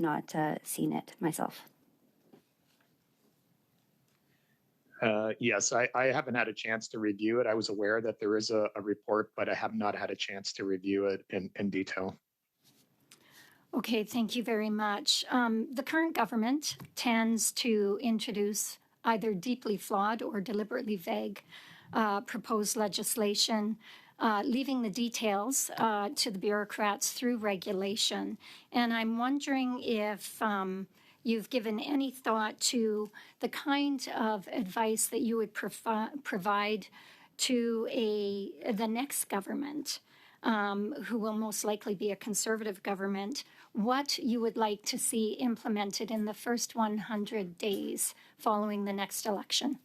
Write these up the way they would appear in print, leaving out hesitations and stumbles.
not seen it myself. Yes, I haven't had a chance to review it. I was aware that there is a report, but I have not had a chance to review it in detail. Okay, thank you very much. The current government tends to introduce either deeply flawed or deliberately vague proposed legislation, leaving the details to the bureaucrats through regulation. And I'm wondering if you've given any thought to the kind of advice that you would provide to the next government, who will most likely be a conservative government, what you would like to see implemented in the first 100 days following the next election.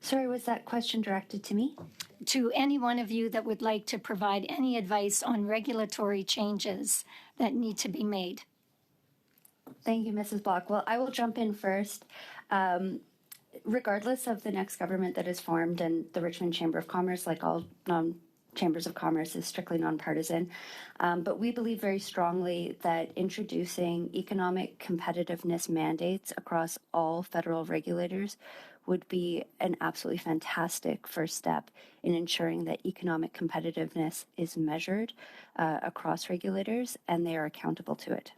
Sorry, was that question directed to me? To any one of you that would like to provide any advice on regulatory changes that need to be made. Thank you, Mrs. Block. Well, I will jump in first. Regardless of the next government that is formed, and the Richmond Chamber of Commerce, like all chambers of commerce, is strictly nonpartisan. But we believe very strongly that introducing economic competitiveness mandates across all federal regulators would be an absolutely fantastic first step in ensuring that economic competitiveness is measured across regulators and they are accountable to it.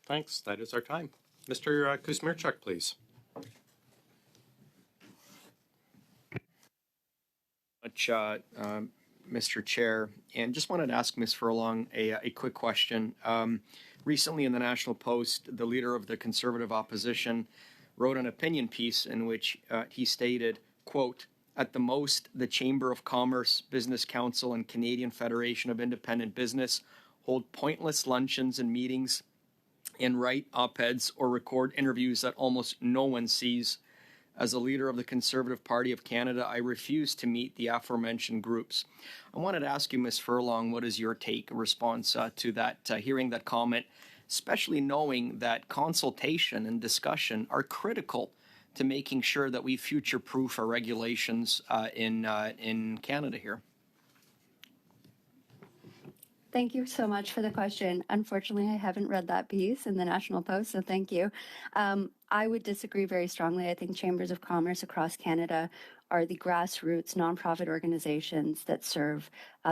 Thanks. That is our time. Mr. Kuzmirchuk, please. Much, Mr. Chair, and just wanted to ask Ms. Furlong a quick question. Recently in the National Post, the leader of the Conservative opposition wrote an opinion piece in which he stated, quote, "At the most, the Chamber of Commerce, Business Council, and Canadian Federation of Independent Business hold pointless luncheons and meetings and write op-eds or record interviews that almost no one sees. As a leader of the Conservative Party of Canada, I refuse to meet the aforementioned groups." I wanted to ask you, Ms. Furlong, what is your take, response to that, hearing that comment, especially knowing that consultation and discussion are critical to making sure that we future-proof our regulations in Canada here? Thank you so much for the question. Unfortunately, I haven't read that piece in the National Post, so thank you. I would disagree very strongly. I think chambers of commerce across Canada are the grassroots nonprofit organizations that serve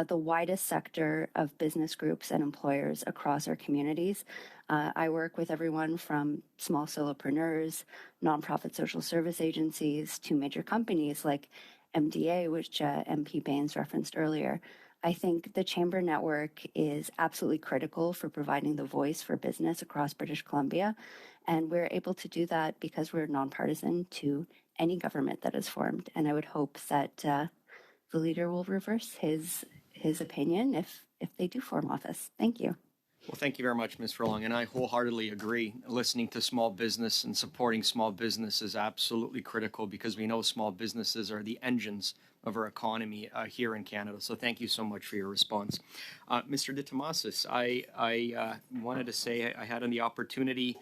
the widest sector of business groups and employers across our communities. I work with everyone from small solopreneurs, nonprofit social service agencies, to major companies like MDA, which MP Baines referenced earlier. I think the Chamber network is absolutely critical for providing the voice for business across British Columbia, and we're able to do that because we're nonpartisan to any government that is formed. And I would hope that the leader will reverse his opinion if they do form office. Thank you. Well, thank you very much, Ms. Furlong, and I wholeheartedly agree. Listening to small business and supporting small business is absolutely critical because we know small businesses are the engines of our economy here in Canada. So thank you so much for your response. Mr. De Tomasis, I wanted to say I had the opportunity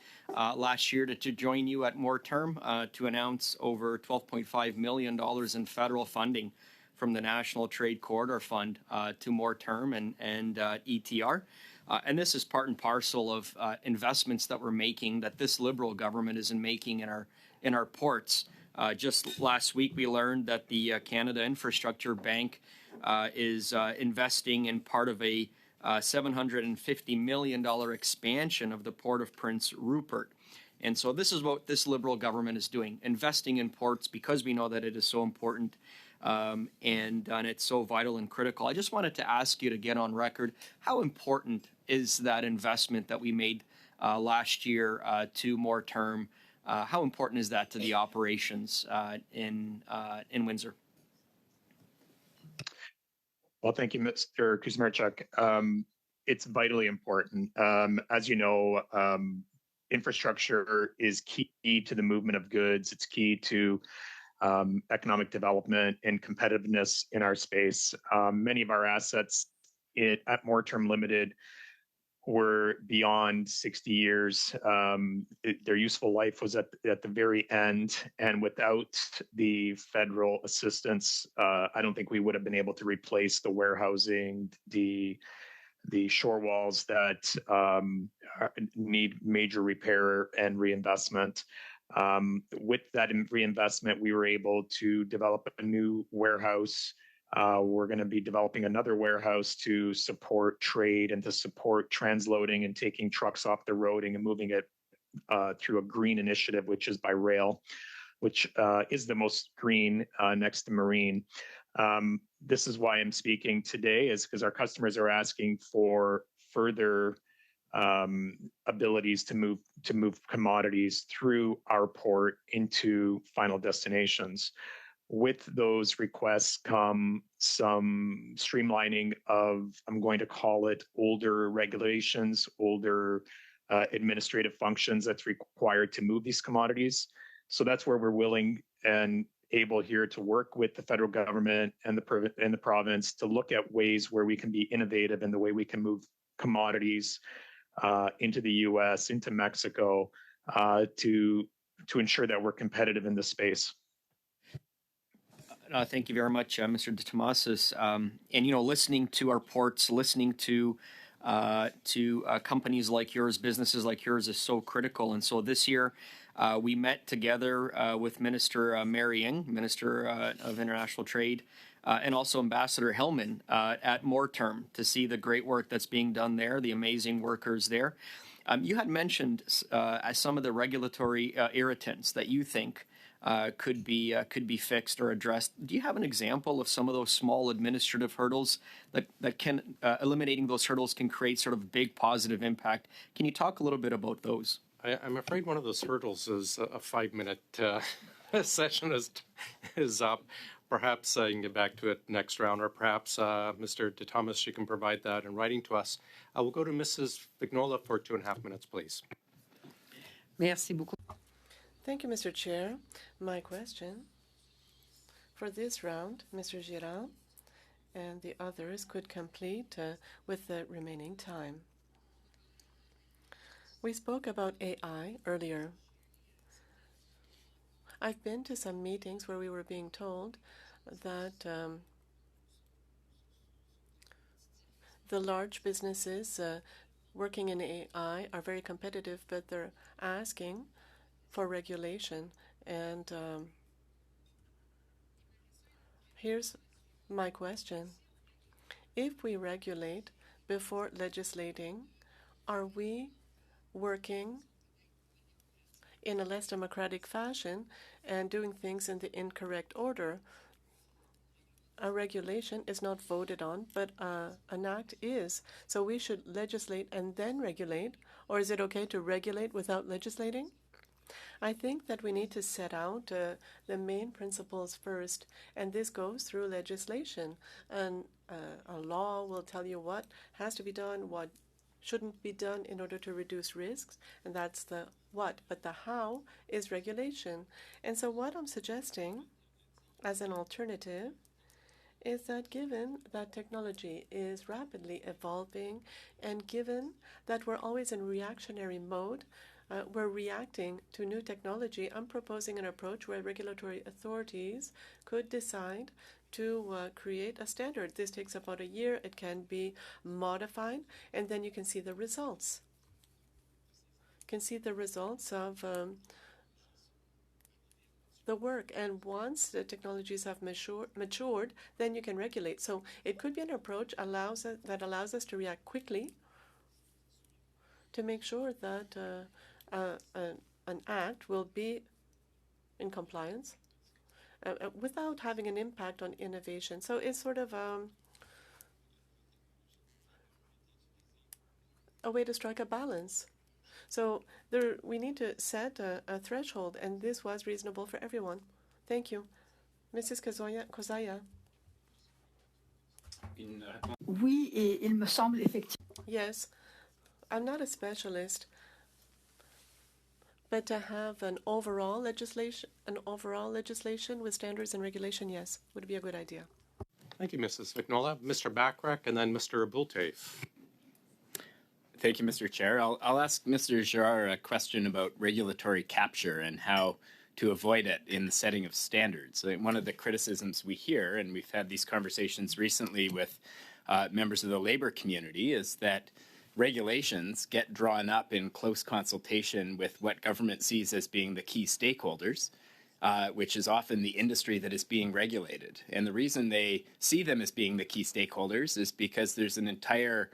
last year to join you at More Term to announce over $12.5 million in federal funding from the National Trade Corridor Fund to More Term and ETR. And this is part and parcel of investments that we're making, that this Liberal government is making in our ports. Just last week, we learned that the Canada Infrastructure Bank is investing in part of a $750 million expansion of the Port of Prince Rupert. And so this is what this Liberal government is doing, investing in ports because we know that it is so important and it's so vital and critical. I just wanted to ask you to get on record, how important is that investment that we made last year to More Term? How important is that to the operations in Windsor? Well, thank you, Mr. Kuzmirchuk. It's vitally important. As you know, infrastructure is key to the movement of goods. It's key to economic development and competitiveness in our space. Many of our assets at More Term Limited were beyond 60 years. Their useful life was at the very end. And without the federal assistance, I don't think we would have been able to replace the warehousing, the shore walls that need major repair and reinvestment. With that reinvestment, we were able to develop a new warehouse. We're going to be developing another warehouse to support trade and to support transloading and taking trucks off the roading and moving it through a green initiative, which is by rail, which is the most green next to marine. This is why I'm speaking today, is because our customers are asking for further abilities to move commodities through our port into final destinations. With those requests come some streamlining of, I'm going to call it, older regulations, older administrative functions that's required to move these commodities. So that's where we're willing and able here to work with the federal government and the province to look at ways where we can be innovative in the way we can move commodities into the U.S., into Mexico, to ensure that we're competitive in this space. Thank you very much, Mr. De Tomasis. And listening to our ports, listening to companies like yours, businesses like yours, is so critical. And so this year, we met together with Minister Mary Ng, Minister of International Trade, and also Ambassador Hellman at Moorterm to see the great work that's being done there, the amazing workers there. You had mentioned some of the regulatory irritants that you think could be fixed or addressed. Do you have an example of some of those small administrative hurdles that can eliminating those hurdles can create sort of big positive impact? Can you talk a little bit about those? I'm afraid one of those hurdles is a 5-minute session is up. Perhaps you can get back to it next round, or perhaps Mr. De Thomas, you can provide that in writing to us. We'll go to Mrs. Vignola for 2.5 minutes, please. Merci beaucoup. Thank you, Mr. Chair. My question for this round, Mr. Girard and the others could complete with the remaining time. We spoke about AI earlier. I've been to some meetings where we were being told that the large businesses working in AI are very competitive, but they're asking for regulation. And here's my question. If we regulate before legislating, are we working in a less democratic fashion and doing things in the incorrect order? A regulation is not voted on, but an act is. So we should legislate and then regulate, or is it okay to regulate without legislating? I think that we need to set out the main principles first, and this goes through legislation. And a law will tell you what has to be done, what shouldn't be done in order to reduce risks, and that's the what. But the how is regulation. And so what I'm suggesting as an alternative is that given that technology is rapidly evolving and given that we're always in reactionary mode, we're reacting to new technology, I'm proposing an approach where regulatory authorities could decide to create a standard. This takes about a year. It can be modified, and then you can see the results. You can see the results of the work. And once the technologies have matured, then you can regulate. So it could be an approach that allows us to react quickly to make sure that an act will be in compliance without having an impact on innovation. So it's sort of a way to strike a balance. So we need to set a threshold, and this was reasonable for everyone. Thank you. Mrs. Kozaya. Oui, et il me semble effectivement. Yes, I'm not a specialist, but to have an overall legislation with standards and regulation, yes, would be a good idea. Thank you, Mrs. Vignola. Mr. Backrack and then Mr. Abultaif. Thank you, Mr. Chair. I'll ask Mr. Girard a question about regulatory capture and how to avoid it in the setting of standards. One of the criticisms we hear, and we've had these conversations recently with members of the labor community, is that regulations get drawn up in close consultation with what government sees as being the key stakeholders, which is often the industry that is being regulated. And the reason they see them as being the key stakeholders is because there's an entire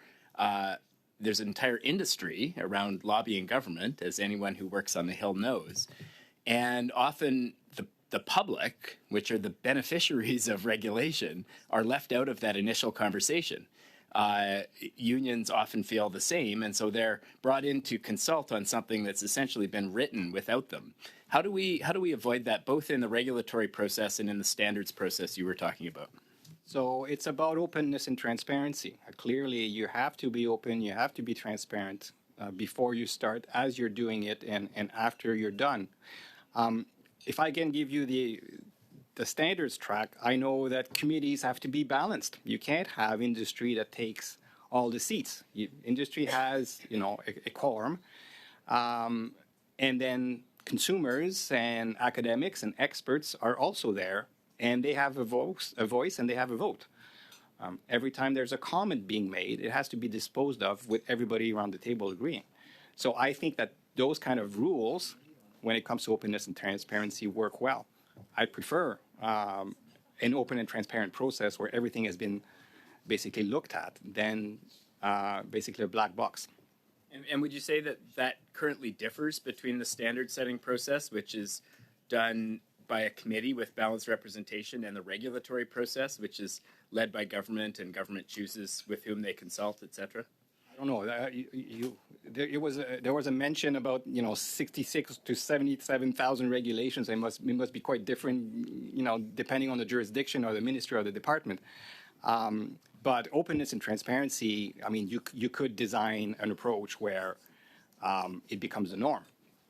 industry around lobbying government, as anyone who works on the Hill knows. And often the public, which are the beneficiaries of regulation, are left out of that initial conversation. Unions often feel the same, and so they're brought in to consult on something that's essentially been written without them. How do we avoid that, both in the regulatory process and in the standards process you were talking about? So it's about openness and transparency. Clearly, you have to be open, you have to be transparent before you start, as you're doing it, and after you're done. If I can give you the standards track, I know that committees have to be balanced. You can't have industry that takes all the seats. Industry has, a quorum, and then consumers and academics and experts are also there, and they have a voice and they have a vote. Every time there's a comment being made, it has to be disposed of with everybody around the table agreeing. So I think that those kind of rules, when it comes to openness and transparency, work well. I prefer an open and transparent process where everything has been basically looked at than basically a black box. And would you say that currently differs between the standard setting process, which is done by a committee with balanced representation, and the regulatory process, which is led by government and government chooses with whom they consult, et cetera? I don't know. There was a mention about 66 to 77,000 regulations. It must be quite different, depending on the jurisdiction or the ministry or the department. But openness and transparency, I mean, you could design an approach where it becomes the norm.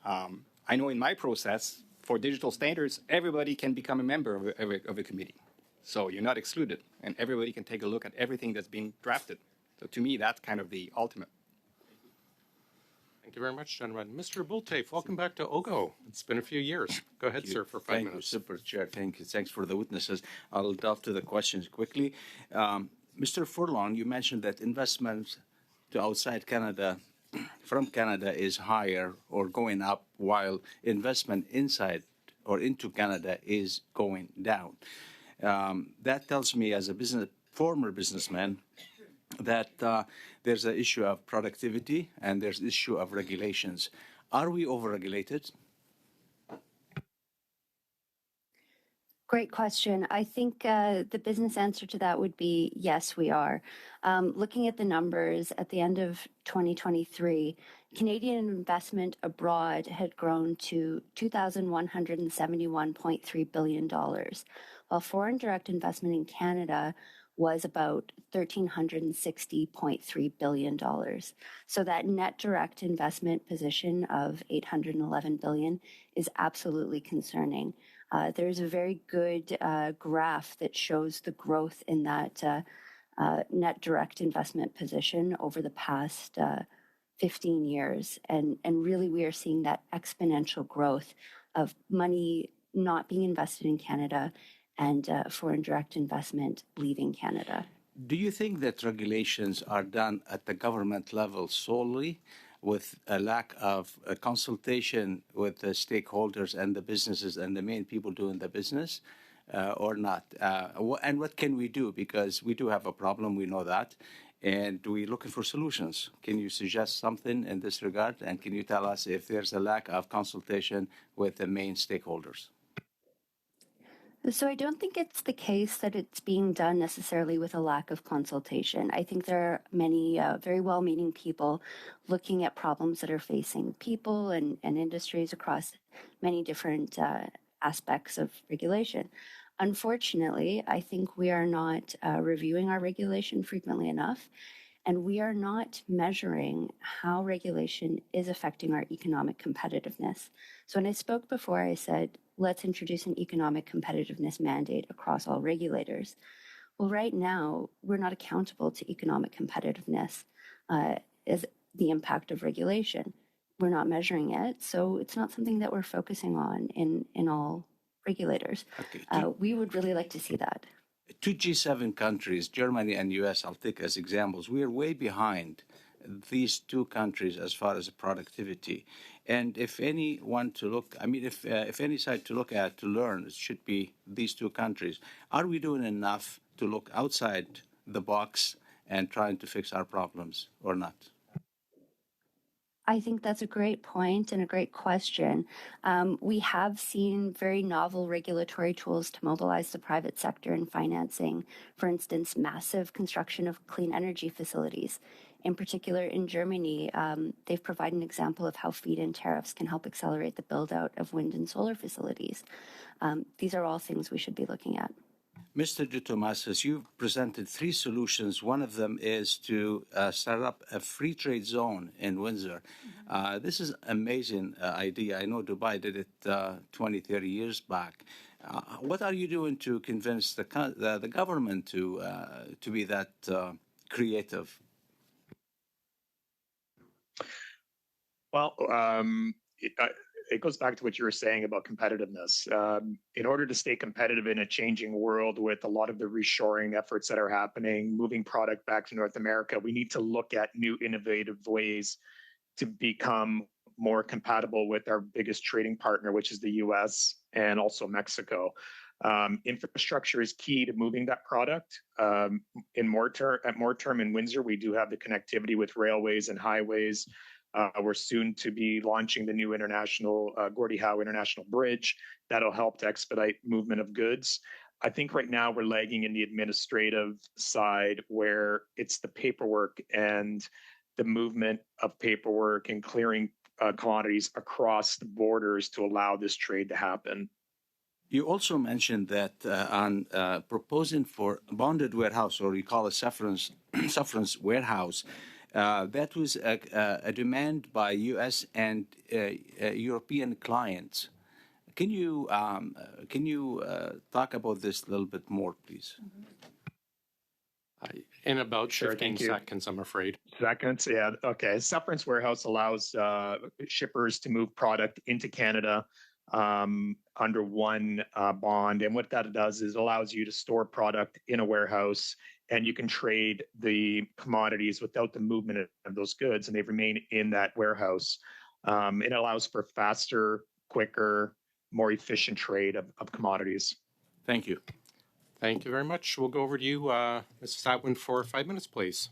I know in my process for digital standards, everybody can become a member of a committee, so you're not excluded, and everybody can take a look at everything that's being drafted. So to me, that's kind of the ultimate. Thank you very much, gentlemen. Mr. Bultafe, welcome back to OGGO. It's been a few years. Go ahead, sir, for 5 minutes. Thank you, Super Chair. Thank you. Thanks for the witnesses. I'll delve to the questions quickly. Mr. Furlong, you mentioned that investments to outside Canada, from Canada, is higher or going up, while investment inside or into Canada is going down. That tells me, as a former businessman, that there's an issue of productivity and there's an issue of regulations. Are we overregulated? Great question. I think the business answer to that would be yes, we are. Looking at the numbers at the end of 2023, Canadian investment abroad had grown to $2,171.3 billion, while foreign direct investment in Canada was about $1,360.3 billion. So that net direct investment position of $811 billion is absolutely concerning. There's a very good graph that shows the growth in that net direct investment position over the past 15 years. And really, we are seeing that exponential growth of money not being invested in Canada and foreign direct investment leaving Canada. Do you think that regulations are done at the government level solely, with a lack of consultation with the stakeholders and the businesses and the main people doing the business, or not? And what can we do? Because we do have a problem, we know that, and we're looking for solutions. Can you suggest something in this regard? And can you tell us if there's a lack of consultation with the main stakeholders? So I don't think it's the case that it's being done necessarily with a lack of consultation. I think there are many very well-meaning people looking at problems that are facing people and industries across many different aspects of regulation. Unfortunately, I think we are not reviewing our regulation frequently enough, and we are not measuring how regulation is affecting our economic competitiveness. So when I spoke before, I said, let's introduce an economic competitiveness mandate across all regulators. Well, right now, we're not accountable to economic competitiveness. As the impact of regulation. We're not measuring it, so it's not something that we're focusing on in all regulators. Okay. We would really like to see that. Two G7 countries, Germany and US, I'll take as examples. We are way behind these two countries as far as productivity. And if anyone to look, I mean, if any side to look at to learn, it should be these two countries. Are we doing enough to look outside the box and trying to fix our problems or not? I think that's a great point and a great question. We have seen very novel regulatory tools to mobilize the private sector in financing, for instance, massive construction of clean energy facilities. In particular, in Germany, they've provided an example of how feed-in tariffs can help accelerate the build-out of wind and solar facilities. These are all things we should be looking at. Mr. De Tomasis, you've presented three solutions. One of them is to start up a free trade zone in Windsor. This is an amazing idea. I know Dubai did it 20, 30 years back. What are you doing to convince the government to be that creative? Well, it goes back to what you were saying about competitiveness. In order to stay competitive in a changing world with a lot of the reshoring efforts that are happening, moving product back to North America, we need to look at new innovative ways to become more compatible with our biggest trading partner, which is the US and also Mexico. Infrastructure is key to moving that product. At Moreterm in Windsor, we do have the connectivity with railways and highways. We're soon to be launching the new Gordie Howe International Bridge. That'll help to expedite movement of goods. I think right now we're lagging in the administrative side where it's the paperwork and the movement of paperwork and clearing commodities across the borders to allow this trade to happen. You also mentioned that on proposing for bonded warehouse, or you call it sufferance warehouse, that was a demand by U.S. and European clients. Can you talk about this a little bit more, please? In about Sure, 15 seconds, I'm afraid. Seconds, yeah. Okay. Sufferance warehouse allows shippers to move product into Canada under one bond. And what that does is allows you to store product in a warehouse, and you can trade the commodities without the movement of those goods, and they remain in that warehouse. It allows for faster, quicker, more efficient trade of commodities. Thank you. Thank you very much. We'll go over to you, Mrs. Atwin, for 5 minutes, please.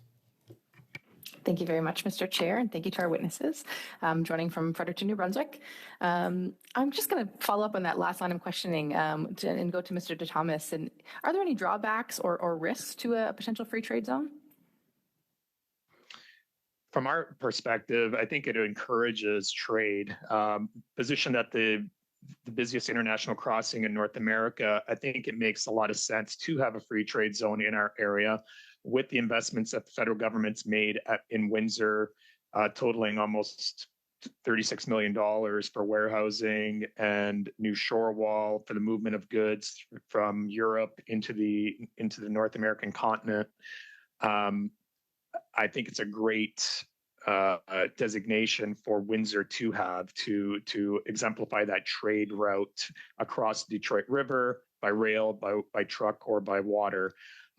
Thank you very much, Mr. Chair, and thank you to our witnesses. I'm joining from Fredericton, New Brunswick. I'm just going to follow up on that last line of questioning and go to Mr. De Thomas. And are there any drawbacks or risks to a potential free trade zone? From our perspective, I think it encourages trade. Positioned at the busiest international crossing in North America, I think it makes a lot of sense to have a free trade zone in our area. With the investments that the federal government's made in Windsor, totaling almost $36 million for warehousing and new shore wall for the movement of goods from Europe into the North American continent. I think it's a great designation for Windsor to have to exemplify that trade route across the Detroit River by rail, by truck, or by water.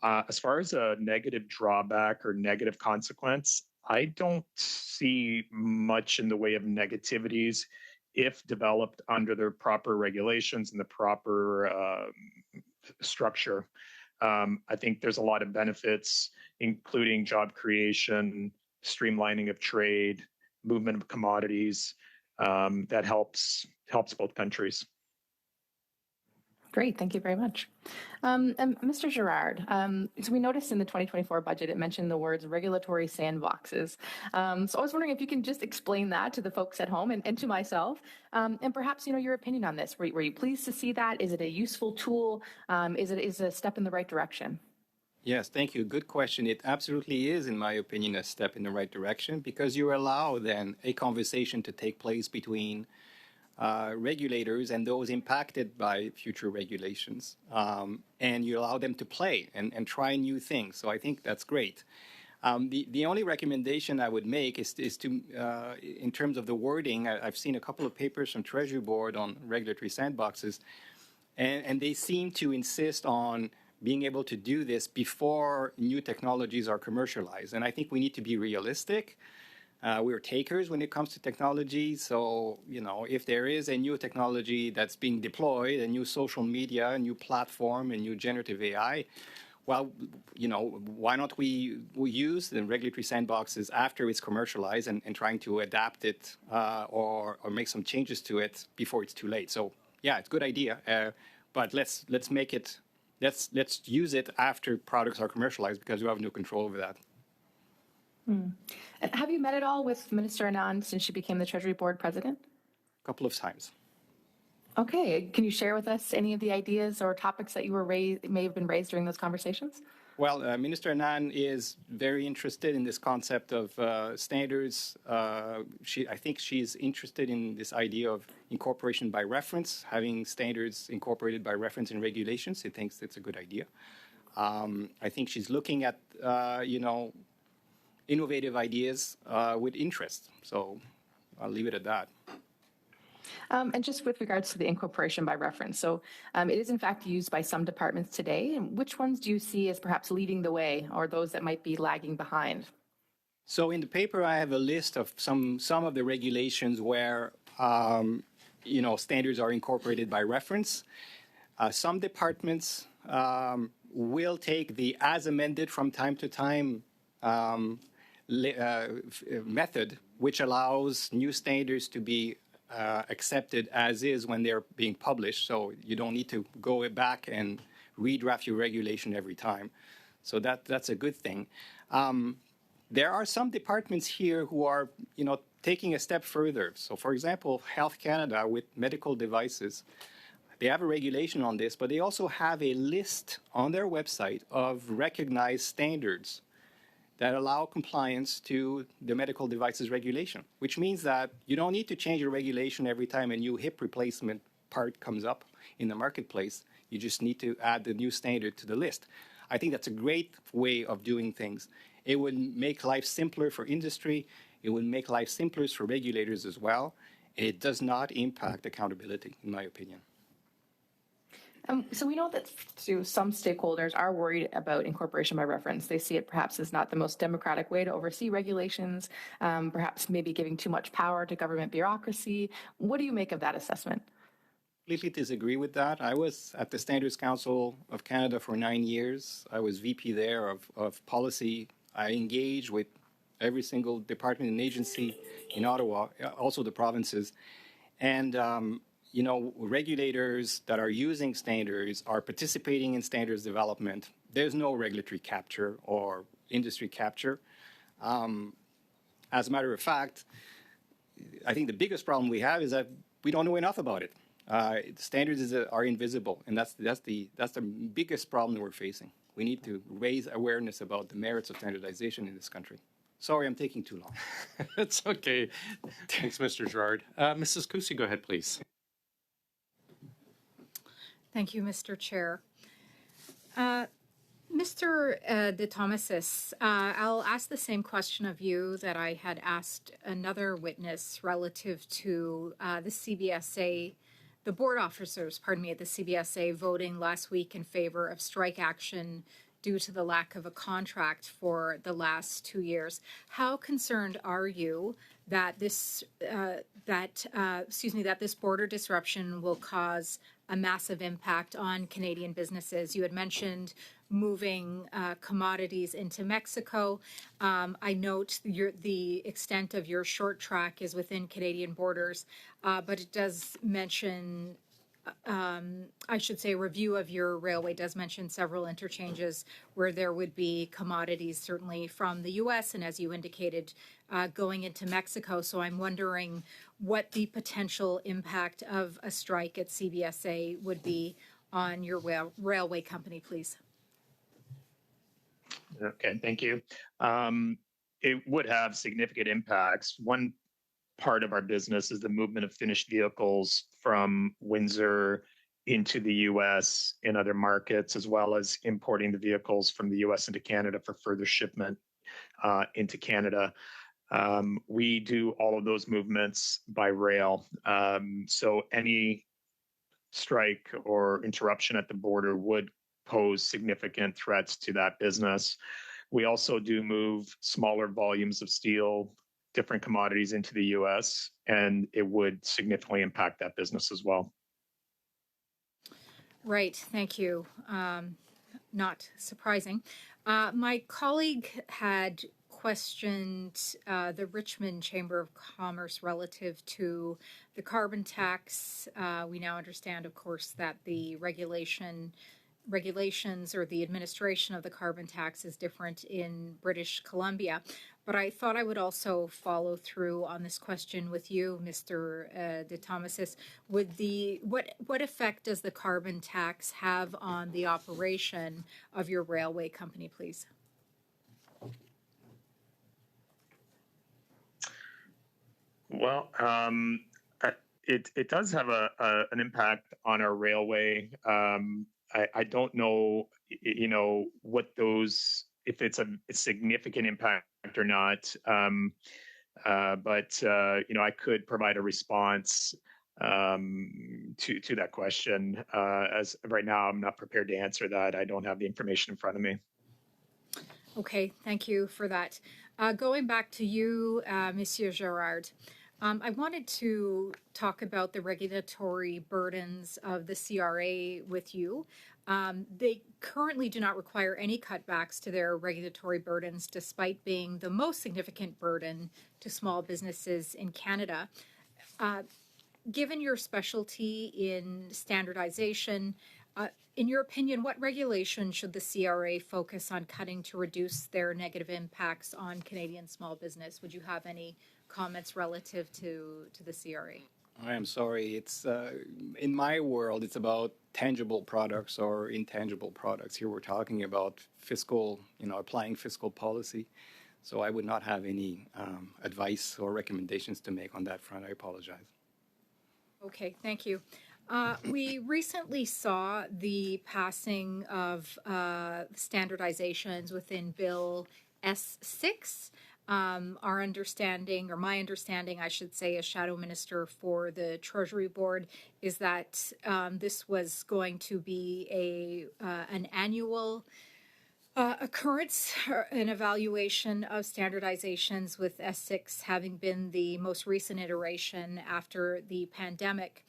As far as a negative drawback or negative consequence, I don't see much in the way of negativities if developed under the proper regulations and the proper structure. I think there's a lot of benefits, including job creation, streamlining of trade, movement of commodities, that helps both countries. Great, thank you very much. And Mr. Girard, so we noticed in the 2024 budget, it mentioned the words regulatory sandboxes. So I was wondering if you can just explain that to the folks at home and to myself, and perhaps, your opinion on this. Were you pleased to see that? Is it a useful tool? Is it a step in the right direction? Yes, thank you. Good question. It absolutely is, in my opinion, a step in the right direction because you allow then a conversation to take place between regulators and those impacted by future regulations. And you allow them to play and try new things. So I think that's great. The only recommendation I would make is to, in terms of the wording, I've seen a couple of papers from Treasury Board on regulatory sandboxes, and they seem to insist on being able to do this before new technologies are commercialized. And I think we need to be realistic. We're takers when it comes to technology. So, if there is a new technology that's being deployed, a new social media, a new platform, a new generative AI, well, why not we use the regulatory sandboxes after it's commercialized and trying to adapt it or make some changes to it before it's too late. So, yeah, it's a good idea, but let's use it after products are commercialized because we have no control over that. And have you met at all with Minister Anand since she became the Treasury Board president? A couple of times. Okay. Can you share with us any of the ideas or topics that may have been raised during those conversations? Well, Minister Anand is very interested in this concept of standards. I think she's interested in this idea of incorporation by reference, having standards incorporated by reference in regulations. She thinks it's a good idea. I think she's looking at, innovative ideas with interest. So I'll leave it at that. And just with regards to the incorporation by reference, so it is in fact used by some departments today. And which ones do you see as perhaps leading the way, or those that might be lagging behind? So in the paper, I have a list of some of the regulations where standards are incorporated by reference. Some departments will take the as amended from time to time method, which allows new standards to be accepted as is when they're being published. So you don't need to go back and redraft your regulation every time. So that's a good thing. There are some departments here who are, taking a step further. So for example, Health Canada with medical devices, they have a regulation on this, but they also have a list on their website of recognized standards that allow compliance to the medical devices regulation, which means that you don't need to change your regulation every time a new hip replacement part comes up in the marketplace. You just need to add the new standard to the list. I think that's a great way of doing things. It would make life simpler for industry. It would make life simpler for regulators as well. It does not impact accountability, in my opinion. So we know that some stakeholders are worried about incorporation by reference. They see it perhaps as not the most democratic way to oversee regulations, perhaps maybe giving too much power to government bureaucracy. What do you make of that assessment? Completely disagree with that. I was at the Standards Council of Canada for 9 years. I was VP there of policy. I engaged with every single department and agency in Ottawa, also the provinces. And regulators that are using standards are participating in standards development. There's no regulatory capture or industry capture. As a matter of fact, I think the biggest problem we have is that we don't know enough about it. Standards are invisible, and that's the biggest problem that we're facing. We need to raise awareness about the merits of standardization in this country. Sorry, I'm taking too long. It's okay. Thanks, Mr. Girard. Mrs. Cusi, go ahead, please. Thank you, Mr. Chair. Mr. De Thomasis, I'll ask the same question of you that I had asked another witness relative to the CBSA, the board officers, at the CBSA voting last week in favor of strike action due to the lack of a contract for the last 2 years. How concerned are you that this border disruption will cause a massive impact on Canadian businesses? You had mentioned moving commodities into Mexico. I note the extent of your short track is within Canadian borders, but it does mention, a review of your railway does mention several interchanges where there would be commodities certainly from the U.S. and, as you indicated, going into Mexico. So I'm wondering what the potential impact of a strike at CBSA would be on your railway company, please. Okay, thank you. It would have significant impacts. One part of our business is the movement of finished vehicles from Windsor into the U.S. and other markets, as well as importing the vehicles from the U.S. into Canada for further shipment. into Canada. We do all of those movements by rail. So any strike or interruption at the border would pose significant threats to that business. We also do move smaller volumes of steel, different commodities into the US, and it would significantly impact that business as well. Right, thank you. Not surprising. My colleague had questioned the Richmond Chamber of Commerce relative to the carbon tax. We now understand, of course, that the regulations or the administration of the carbon tax is different in British Columbia. But I thought I would also follow through on this question with you, Mr. De Thomasis. What effect does the carbon tax have on the operation of your railway company, please? Well, it does have an impact on our railway. I don't know, what those, if it's a significant impact or not. But I could provide a response to that question. As right now, I'm not prepared to answer that. I don't have the information in front of me. Okay, thank you for that. Going back to you, Monsieur Gerard, I wanted to talk about the regulatory burdens of the CRA with you. They currently do not require any cutbacks to their regulatory burdens, despite being the most significant burden to small businesses in Canada. Given your specialty in standardization, in your opinion, what regulation should the CRA focus on cutting to reduce their negative impacts on Canadian small business? Would you have any comments relative to the CRA? I am sorry. It's in my world, it's about tangible products or intangible products. Here we're talking about fiscal, applying fiscal policy. So I would not have any advice or recommendations to make on that front. I apologize. Okay, thank you. We recently saw the passing of standardizations within Bill S6. Our understanding, or my understanding, I should say, as Shadow Minister for the Treasury Board, is that this was going to be an annual occurrence, an evaluation of standardizations, with S6 having been the most recent iteration after the pandemic.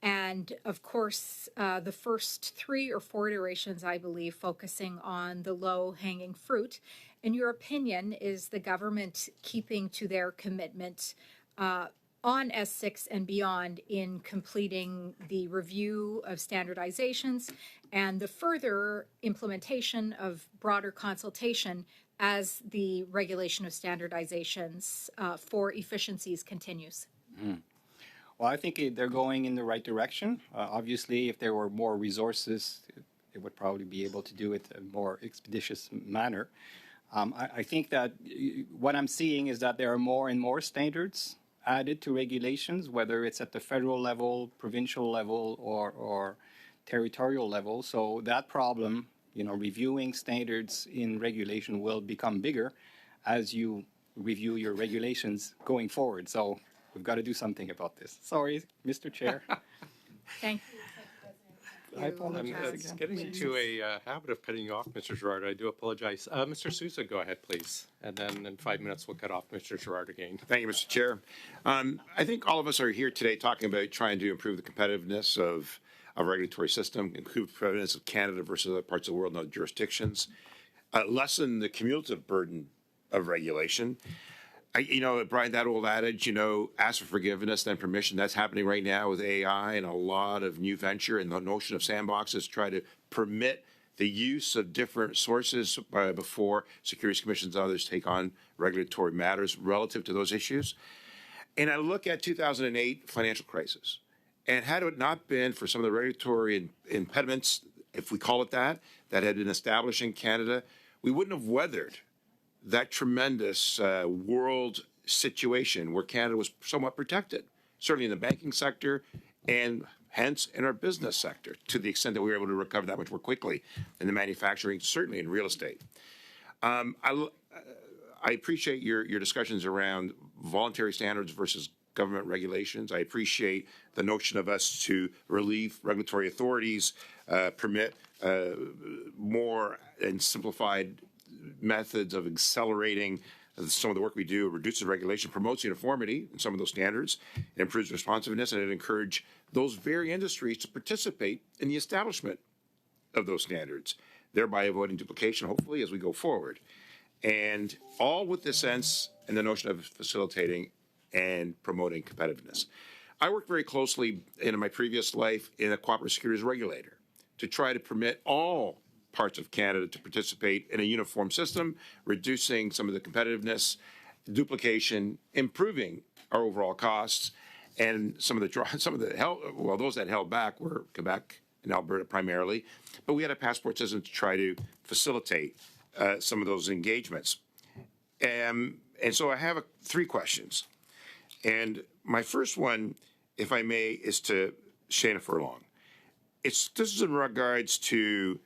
And of course, the first 3 or 4 iterations, I believe, focusing on the low-hanging fruit. In your opinion, is the government keeping to their commitment on S6 and beyond in completing the review of standardizations and the further implementation of broader consultation as the regulation of standardizations for efficiencies continues? Well, I think they're going in the right direction. Obviously, if there were more resources, it would probably be able to do it in a more expeditious manner. I think that what I'm seeing is that there are more and more standards added to regulations, whether it's at the federal level, provincial level, or territorial level. So that problem, reviewing standards in regulation will become bigger as you review your regulations going forward. So we've got to do something about this. Sorry, Mr. Chair. Thank you. I apologize It's again. getting into a habit of cutting you off, Mr. Gerard. I do apologize. Mr. Sousa, go ahead, please. And then in 5 minutes, we'll cut off Mr. Gerard again. Thank you, Mr. Chair. I think all of us are here today talking about trying to improve the competitiveness of a regulatory system, improve the competitiveness of Canada versus other parts of the world and other jurisdictions, lessen the cumulative burden of regulation. Brian, that old adage, ask for forgiveness, then permission, that's happening right now with AI and a lot of new venture, and the notion of sandboxes try to permit the use of different sources before securities commissions and others take on regulatory matters relative to those issues. And I look at 2008 financial crisis, and had it not been for some of the regulatory impediments, if we call it that had been established in Canada, we wouldn't have weathered that tremendous world situation where Canada was somewhat protected, certainly in the banking sector and hence in our business sector, to the extent that we were able to recover that much more quickly in the manufacturing, certainly in real estate. I appreciate your discussions around voluntary standards versus government regulations. I appreciate the notion of us to relieve regulatory authorities, permit more and simplified methods of accelerating some of the work we do. It reduces regulation, promotes uniformity in some of those standards, it improves responsiveness, and it encourages those very industries to participate in the establishment of those standards, thereby avoiding duplication, hopefully, as we go forward. And all with the sense and the notion of facilitating and promoting competitiveness. I worked very closely in my previous life in a cooperative securities regulator to try to permit all parts of Canada to participate in a uniform system, reducing some of the competitiveness, duplication, improving our overall costs, and some of those that held back were Quebec and Alberta primarily, but we had a passport system to try to facilitate some of those engagements. And so I have three questions. And my first one, if I may, is to Shana Furlong. This is in regards to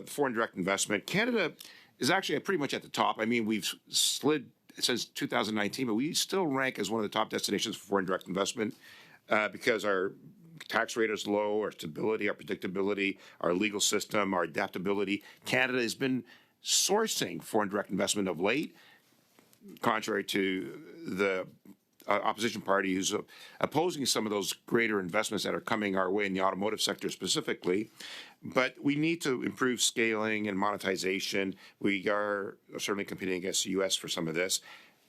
foreign direct investment. Canada is actually pretty much at the top. I mean, we've slid since 2019, but we still rank as one of the top destinations for foreign direct investment because our tax rate is low, our stability, our predictability, our legal system, our adaptability. Canada has been sourcing foreign direct investment of late, contrary to the opposition party who's opposing some of those greater investments that are coming our way in the automotive sector specifically. But we need to improve scaling and monetization. We are certainly competing against the U.S. for some of this.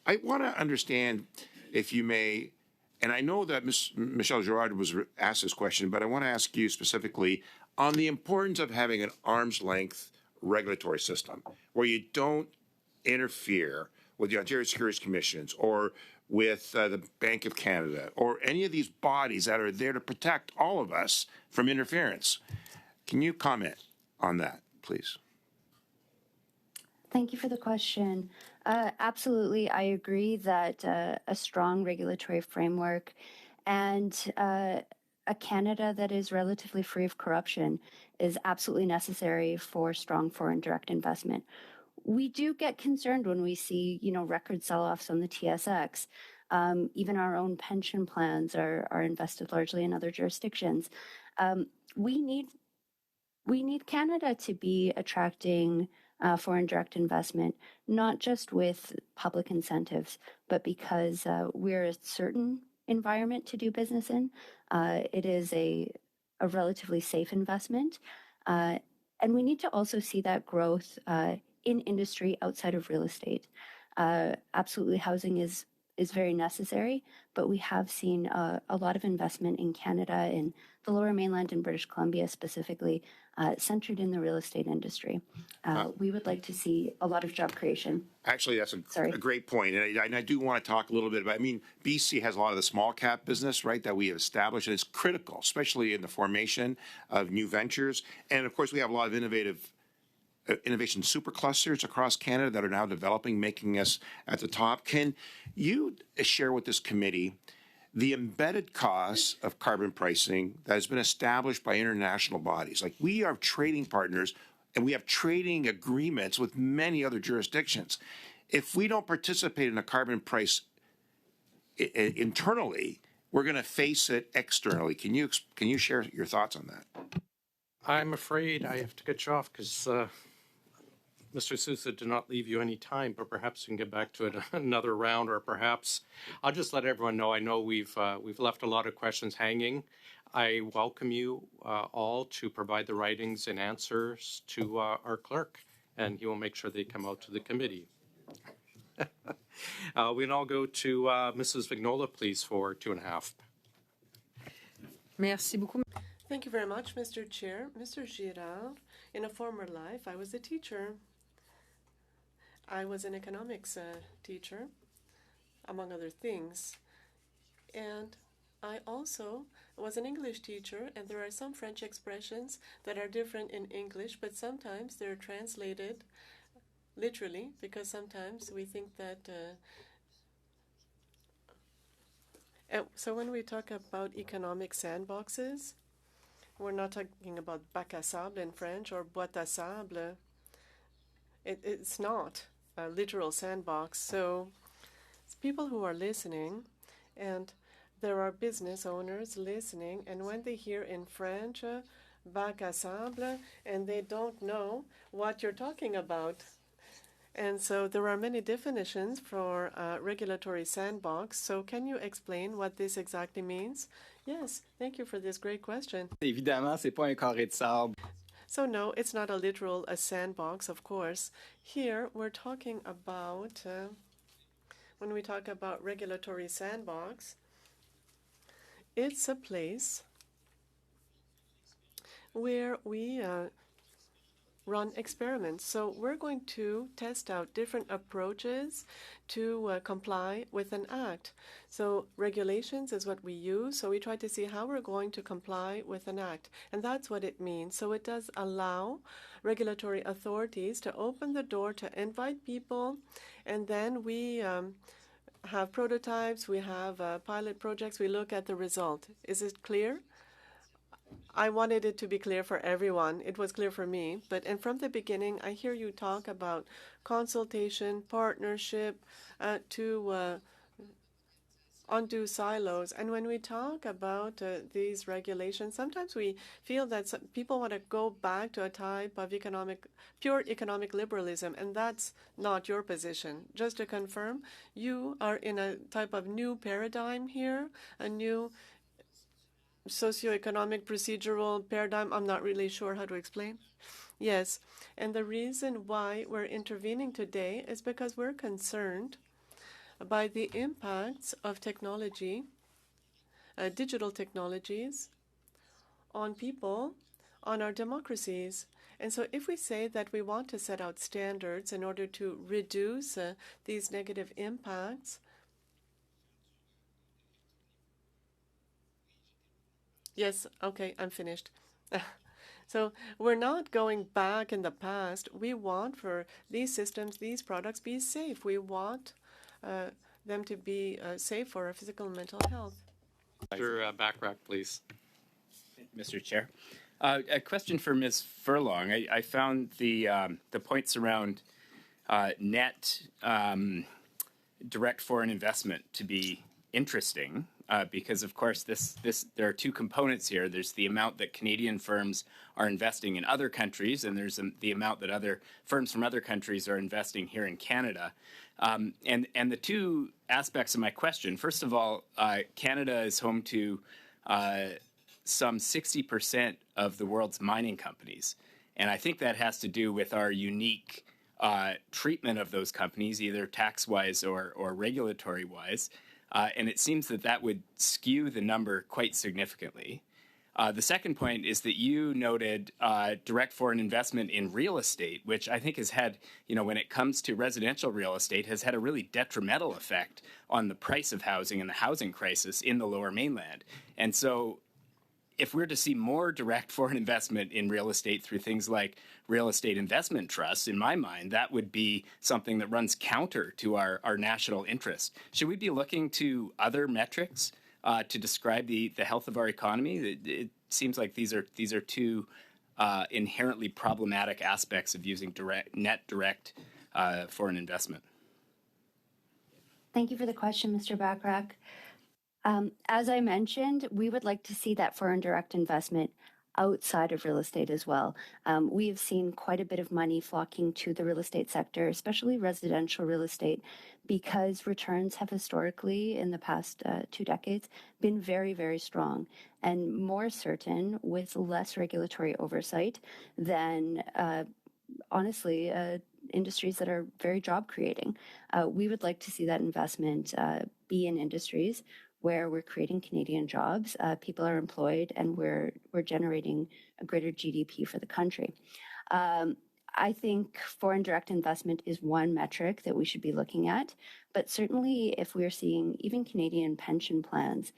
I want to understand, if you may, and I know that Michelle Girard was asked this question, but I want to ask you specifically on the importance of having an arm's length regulatory system where you don't interfere with the Ontario Securities Commissions or with the Bank of Canada or any of these bodies that are there to protect all of us from interference. Can you comment on that, please? Thank you for the question. Absolutely, I agree that a strong regulatory framework and a Canada that is relatively free of corruption is absolutely necessary for strong foreign direct investment. We do get concerned when we see, record sell-offs on the TSX. Even our own pension plans are invested largely in other jurisdictions. We need Canada to be attracting foreign direct investment, not just with public incentives, but because we're a certain environment to do business in. It is a relatively safe investment. And we need to also see that growth in industry outside of real estate. Absolutely, housing is very necessary, but we have seen a lot of investment in Canada, in the Lower Mainland and British Columbia specifically, centered in the real estate industry. We would like to see a lot of job creation. Actually, that's a great point. And I do want to talk a little bit about, BC has a lot of the small cap business, right, that we have established, and it's critical, especially in the formation of new ventures. And of course, we have a lot of innovation superclusters across Canada that are now developing, making us at the top. Can you share with this committee the embedded costs of carbon pricing that has been established by international bodies? Like, we are trading partners and we have trading agreements with many other jurisdictions. If we don't participate in a carbon price internally, we're going to face it externally. Can you share your thoughts on that? I'm afraid I have to get you off because Mr. Sousa did not leave you any time, but perhaps we can get back to it another round, or perhaps I'll just let everyone know. I know we've left a lot of questions hanging. I welcome you all to provide the writings and answers to our clerk, and he will make sure they come out to the committee. We'll all go to Mrs. Vignola, please, for 2.5. Merci beaucoup. Thank you very much, Mr. Chair. Mr. Girard, in a former life, I was a teacher. I was an economics teacher, among other things. And I also was an English teacher, and there are some French expressions that are different in English, but sometimes they're translated literally, because sometimes we think that so when we talk about economic sandboxes, we're not talking about bac à sable in French or boîte à sable. It's not. a literal sandbox. So it's people who are listening, and there are business owners listening, and when they hear in French, bac à sable, and they don't know what you're talking about. And so there are many definitions for regulatory sandbox. So can you explain what this exactly means? Yes, thank you for this great question. Évidemment, c'est pas un carré de sable. So no, it's not a literal sandbox, of course. Here we're talking about, when we talk about regulatory sandbox, it's a place where we run experiments. So we're going to test out different approaches to comply with an act. So regulations is what we use. So we try to see how we're going to comply with an act. And that's what it means. So it does allow regulatory authorities to open the door to invite people. And then we have prototypes, we have pilot projects, we look at the result. Is it clear? I wanted it to be clear for everyone. It was clear for me. And from the beginning, I hear you talk about consultation, partnership, to undo silos. And when we talk about these regulations, sometimes we feel that people want to go back to a type of pure economic liberalism, and that's not your position. Just to confirm, you are in a type of new paradigm here, a new socioeconomic procedural paradigm. I'm not really sure how to explain. Yes, and the reason why we're intervening today is because we're concerned by the impacts of technology, digital technologies, on people, on our democracies. And so if we say that we want to set out standards in order to reduce these negative impacts, yes, okay, I'm finished. So we're not going back in the past. We want for these systems, these products, be safe. We want them to be safe for our physical and mental health. Mr. Backrack, please. Mr. Chair. A question for Ms. Furlong. I found the points around net direct foreign investment to be interesting. Because, of course, there are two components here. There's the amount that Canadian firms are investing in other countries, and there's the amount that other firms from other countries are investing here in Canada. And the two aspects of my question, first of all, Canada is home to some 60% of the world's mining companies. And I think that has to do with our unique treatment of those companies, either tax-wise or regulatory-wise. And it seems that would skew the number quite significantly. The second point is that you noted direct foreign investment in real estate, which I think has had, when it comes to residential real estate, has had a really detrimental effect on the price of housing and the housing crisis in the Lower Mainland. And so if we're to see more direct foreign investment in real estate through things like real estate investment trusts, in my mind, that would be something that runs counter to our national interest. Should we be looking to other metrics to describe the health of our economy? It seems like these are two inherently problematic aspects of using net direct foreign investment. Thank you for the question, Mr. Backrack. As I mentioned, we would like to see that foreign direct investment outside of real estate as well. We have seen quite a bit of money flocking to the real estate sector, especially residential real estate, because returns have historically, in the past 2 decades, been very, very strong and more certain with less regulatory oversight than, honestly, industries that are very job creating. We would like to see that investment be in industries where we're creating Canadian jobs, people are employed, and we're generating a greater GDP for the country. I think foreign direct investment is one metric that we should be looking at, but certainly if we're seeing even Canadian pension plans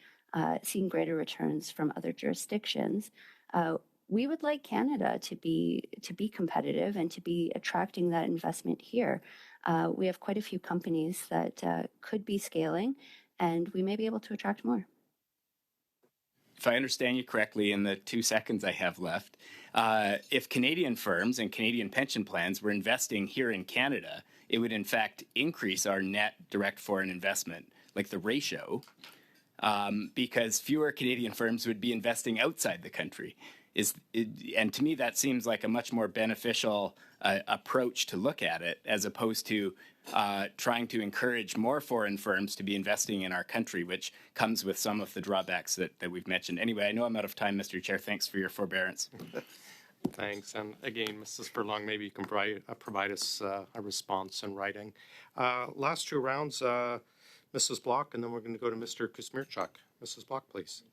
seeing greater returns from other jurisdictions, we would like Canada to be competitive and to be attracting that investment here. We have quite a few companies that could be scaling, and we may be able to attract more. If I understand you correctly, in the 2 seconds I have left, if Canadian firms and Canadian pension plans were investing here in Canada it would in fact increase our net direct foreign investment, like the ratio, because fewer Canadian firms would be investing outside the country. And to me, that seems like a much more beneficial approach to look at it, as opposed to trying to encourage more foreign firms to be investing in our country, which comes with some of the drawbacks that we've mentioned. Anyway, I know I'm out of time, Mr. Chair. Thanks for your forbearance. Thanks. And again, Mrs. Furlong, maybe you can provide us a response in writing. Last two rounds, Mrs. Block, and then we're going to go to Mr. Kuzmierczak. Mrs. Block, please.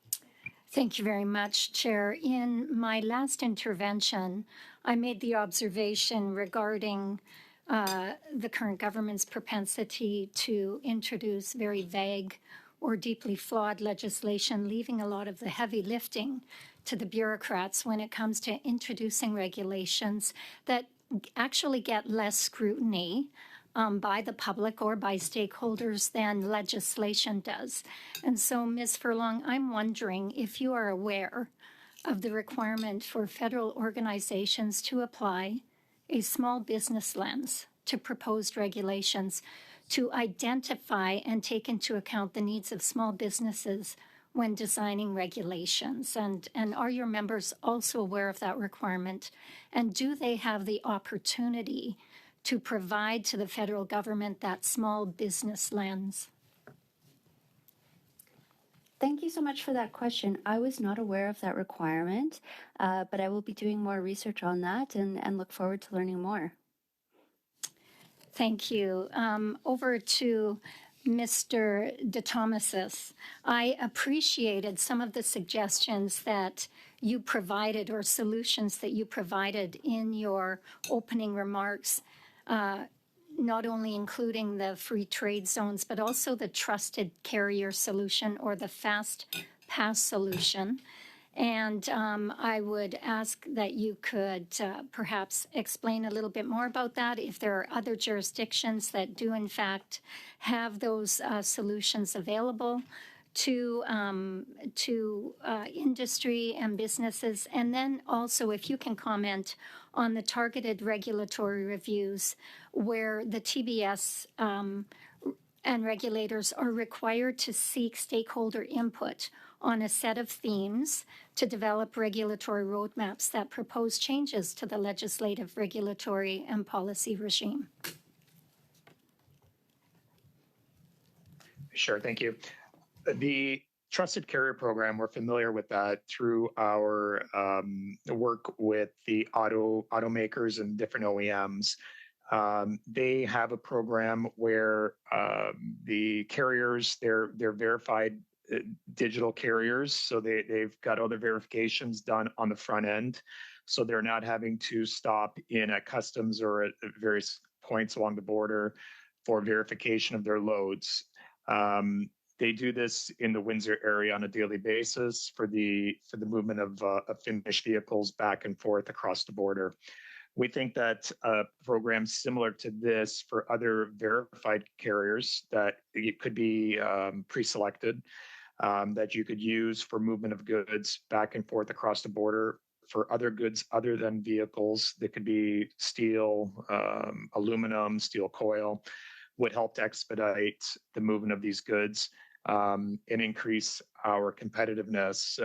Thank you very much, Chair. In my last intervention, I made the observation regarding the current government's propensity to introduce very vague or deeply flawed legislation, leaving a lot of the heavy lifting to the bureaucrats when it comes to introducing regulations that actually get less scrutiny by the public or by stakeholders than legislation does. And so, Ms. Furlong, I'm wondering if you are aware of the requirement for federal organizations to apply a small business lens to proposed regulations to identify and take into account the needs of small businesses when designing regulations. And are your members also aware of that requirement? And do they have the opportunity to provide to the federal government that small business lens? Thank you so much for that question. I was not aware of that requirement, but I will be doing more research on that and look forward to learning more. Thank you. Over to Mr. DeThomasis. I appreciated some of the suggestions that you provided or solutions that you provided in your opening remarks, not only including the free trade zones, but also the trusted carrier solution or the fast pass solution. And I would ask that you could perhaps explain a little bit more about that, if there are other jurisdictions that do in fact have those solutions available to industry and businesses. And then also if you can comment on the targeted regulatory reviews where the TBS and regulators are required to seek stakeholder input on a set of themes to develop regulatory roadmaps that propose changes to the legislative, regulatory, and policy regime. Sure, thank you. The Trusted Carrier Program, we're familiar with that through our work with the automakers and different OEMs. They have a program where the carriers, they're verified digital carriers, so they've got all the verifications done on the front end, so they're not having to stop in at customs or at various points along the border for verification of their loads. They do this in the Windsor area on a daily basis for the movement of finished vehicles back and forth across the border. We think that programs similar to this for other verified carriers that it could be pre-selected, that you could use for movement of goods back and forth across the border for other goods other than vehicles that could be steel, aluminum, steel coil, would help to expedite the movement of these goods and increase our competitiveness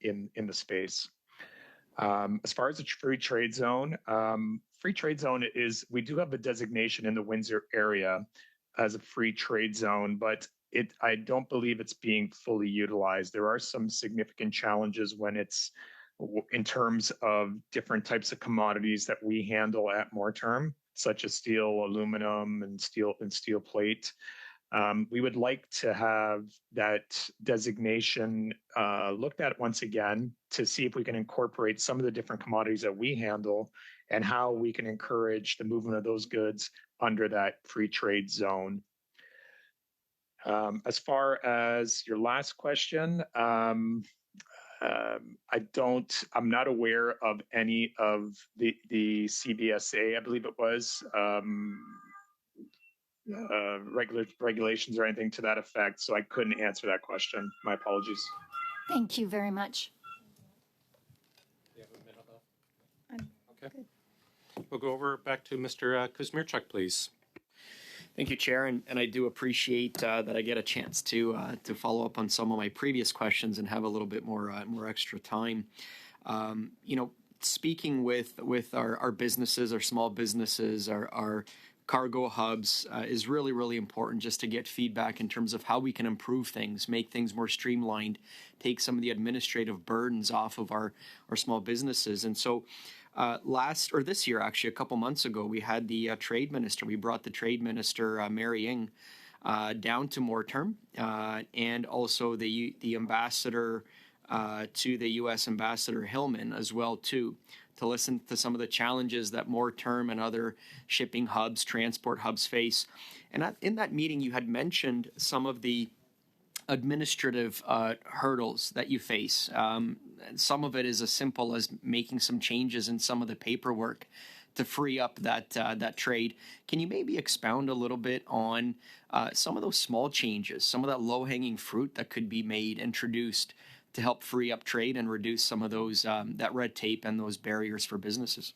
in the space. As far as the free trade zone is, we do have a designation in the Windsor area as a free trade zone, but I don't believe it's being fully utilized. There are some significant challenges when it's in terms of different types of commodities that we handle at Moreterm, such as steel, aluminum, and steel plate. We would like to have that designation looked at once again to see if we can incorporate some of the different commodities that we handle and how we can encourage the movement of those goods under that free trade zone. As far as your last question, I'm not aware of any of the CBSA, I believe it was, regulations or anything to that effect, so I couldn't answer that question. My apologies. Thank you very much. You have a minute left? Okay. We'll go over back to Mr. Kuzmierczak, please. Thank you, Chair, and I do appreciate that I get a chance to follow up on some of my previous questions and have a little bit more extra time. Speaking with our businesses, our small businesses, our cargo hubs is really, really important just to get feedback in terms of how we can improve things, make things more streamlined, take some of the administrative burdens off of our small businesses. And so this year, actually, a couple months ago, we had the trade minister. We brought the trade minister, Mary Ng, down to Moorterm, and also the ambassador to the U.S. Ambassador Hillman as well, too, to listen to some of the challenges that Moorterm and other shipping hubs, transport hubs face. And in that meeting, you had mentioned some of the administrative hurdles that you face. Some of it is as simple as making some changes in some of the paperwork to free up that trade. Can you maybe expound a little bit on some of those small changes, some of that low-hanging fruit that could be made, introduced to help free up trade and reduce some of those that red tape and those barriers for businesses?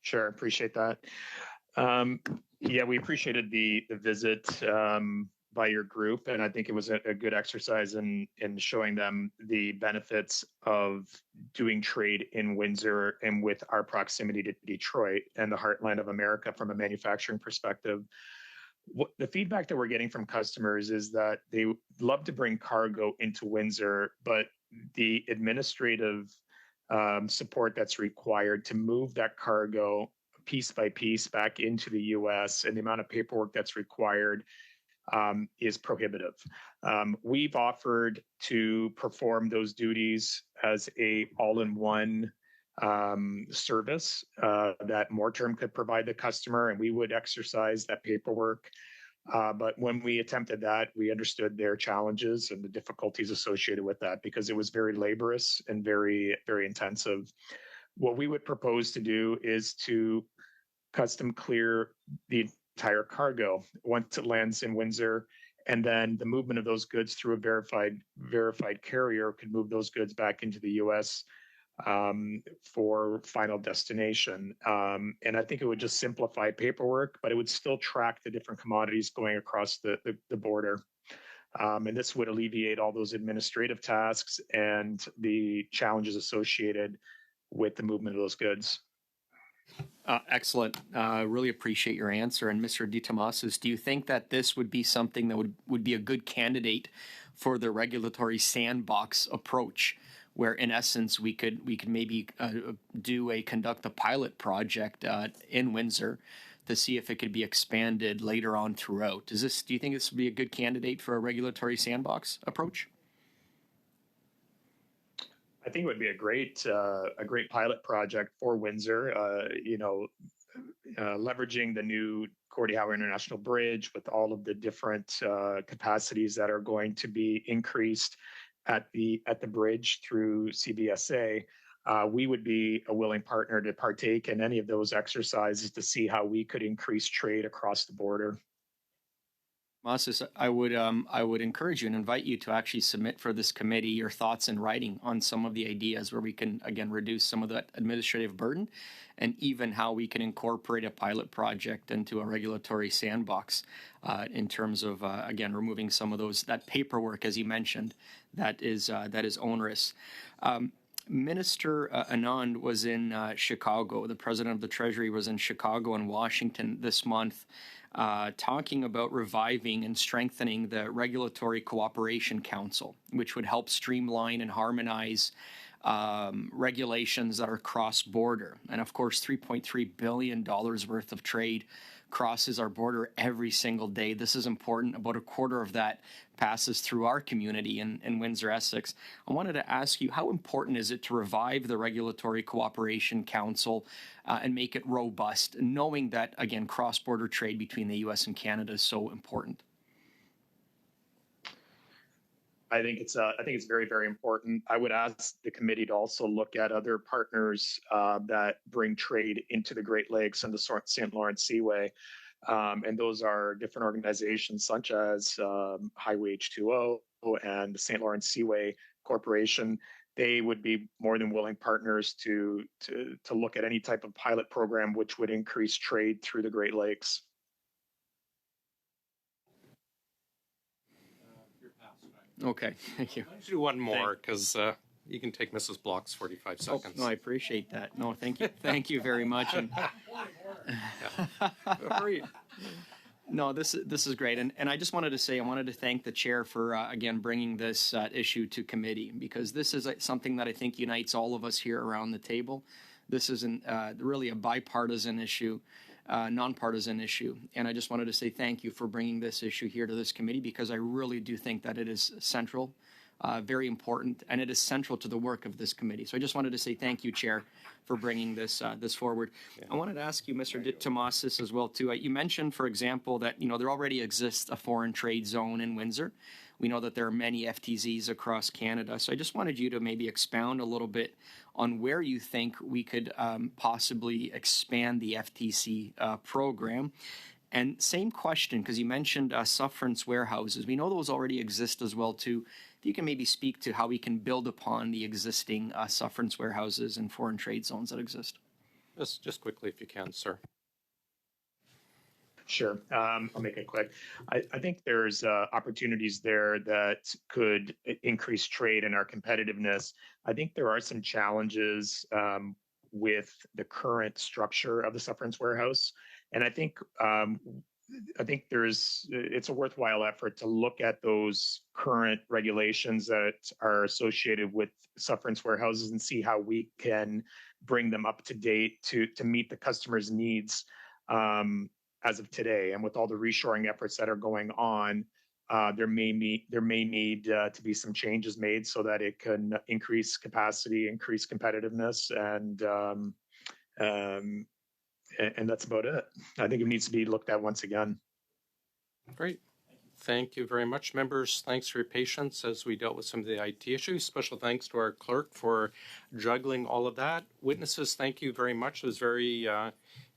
Sure, appreciate that. Yeah, we appreciated the visit by your group, and I think it was a good exercise in showing them the benefits of doing trade in Windsor and with our proximity to Detroit and the heartland of America from a manufacturing perspective. The feedback that we're getting from customers is that they love to bring cargo into Windsor, but the administrative support that's required to move that cargo piece by piece back into the U.S. and the amount of paperwork that's required is prohibitive. We've offered to perform those duties as a all-in-one service that Moorterm could provide the customer, and we would exercise that paperwork. But when we attempted that, we understood their challenges and the difficulties associated with that because it was very laborious and very, very intensive. What we would propose to do is to custom clear the entire cargo once it lands in Windsor, and then the movement of those goods through a verified carrier could move those goods back into the U.S. For final destination. And I think it would just simplify paperwork, but it would still track the different commodities going across the border. And this would alleviate all those administrative tasks and the challenges associated with the movement of those goods. Excellent. Really appreciate your answer. And Mr. DeTomasis, do you think that this would be something that would be a good candidate for the regulatory sandbox approach, where in essence we could maybe conduct a pilot project in Windsor to see if it could be expanded later on throughout? Do you think this would be a good candidate for a regulatory sandbox approach? I think it would be a great pilot project for Windsor. Leveraging the new Gordie Howe International Bridge with all of the different capacities that are going to be increased at the bridge through CBSA. We would be a willing partner to partake in any of those exercises to see how we could increase trade across the border. Moses, I would encourage you and invite you to actually submit for this committee your thoughts in writing on some of the ideas where we can, again, reduce some of that administrative burden and even how we can incorporate a pilot project into a regulatory sandbox in terms of, again, removing some of that paperwork, as you mentioned, that is onerous. Minister Anand was in Chicago. The president of the Treasury was in Chicago and Washington this month, talking about reviving and strengthening the Regulatory Cooperation Council, which would help streamline and harmonize regulations that are cross-border. And of course, $3.3 billion worth of trade crosses our border every single day. This is important. About a quarter of that passes through our community in Windsor, Essex. I wanted to ask you, how important is it to revive the Regulatory Cooperation Council and make it robust, knowing that, again, cross-border trade between the U.S. and Canada is so important? I think it's very, very important. I would ask the committee to also look at other partners that bring trade into the Great Lakes and the St. Lawrence Seaway. And those are different organizations such as Highway H2O and the St. Lawrence Seaway Corporation. they would be more than willing partners to look at any type of pilot program which would increase trade through the Great Lakes. Okay, thank you. Let's do one more because you can take Mrs. Block's 45 seconds. No, I appreciate that. No, thank you. Thank you very much. And Hurry. no, this is great. And I just wanted to say, I wanted to thank the chair for, again, bringing this issue to committee, because this is something that I think unites all of us here around the table. This is really a bipartisan issue, nonpartisan issue. And I just wanted to say thank you for bringing this issue here to this committee, because I really do think that it is central, very important, and it is central to the work of this committee. So I just wanted to say thank you, Chair, for bringing this forward. Yeah. I wanted to ask you, Mr. Tomasis, as well, too. You mentioned, for example, that there already exists a foreign trade zone in Windsor. We know that there are many FTZs across Canada. So I just wanted you to maybe expound a little bit on where you think we could possibly expand the FTC program. And same question, because you mentioned sufferance warehouses. We know those already exist as well, too. If you can maybe speak to how we can build upon the existing sufferance warehouses and foreign trade zones that exist. Just quickly, if you can, sir. Sure. I'll make it quick. I think there's opportunities there that could increase trade and our competitiveness. I think there are some challenges with the current structure of the sufferance warehouse. And I think it's a worthwhile effort to look at those current regulations that are associated with sufferance warehouses and see how we can bring them up to date to meet the customer's needs as of today. And with all the reshoring efforts that are going on, there may need to be some changes made so that it can increase capacity, increase competitiveness, and that's about it. I think it needs to be looked at once again. Great. Thank you very much, members. Thanks for your patience as we dealt with some of the IT issues. Special thanks to our clerk for juggling all of that. Witnesses, thank you very much. It was very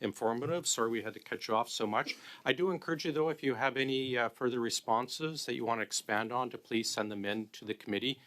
informative. Sorry we had to cut you off so much. I do encourage you, though, if you have any further responses that you want to expand on, to please send them in to the committee.